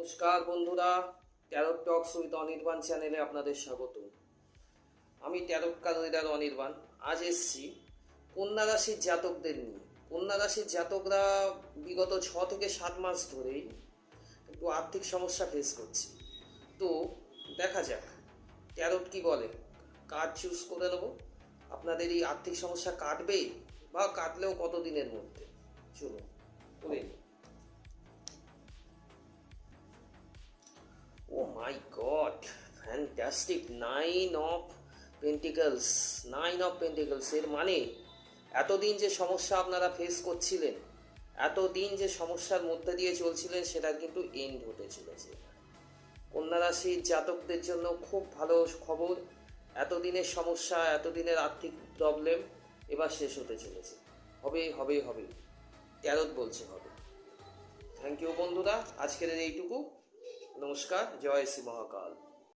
নমস্কার বন্ধুরা, tarot Tux with Anirban চ্যানেলে আপনাদের স্বাগত। আমি ট্যারোট কার্ড অনির্বাণ। আজ এসছি কন্যা রাশির জাতকদের নিয়ে। কন্যা রাশির জাতকরা বিগত 6 থেকে 7 মাস ধরেই একটু আর্থিক সমস্যা ফেস করছে। তো দেখা যাক ট্যারোট কি বলে। কার্ড চুজ করে নেব। আপনাদের এই আর্থিক সমস্যা কাটবে বা কাটলেও কত দিনের মধ্যে, চলুন করে নিই। Oh my God, fantastic! Nine of Pentacles এর মানে এতদিন যে সমস্যা আপনারা ফেস করছিলেন, এতদিন যে সমস্যার মধ্যে দিয়ে চলছিলেন, সেটার কিন্তু এন্ড হতে চলেছে। কন্যা রাশির জাতকদের জন্য খুব ভালো খবর। এতদিনের সমস্যা, এতদিনের আর্থিক প্রবলেম এবার শেষ হতে চলেছে। হবে হবে হবে, ট্যারোট বলছে হবে। থ্যাংক ইউ বন্ধুরা, আজকের এইটুকু। নমস্কার, জয় শ্রী মহাকাল।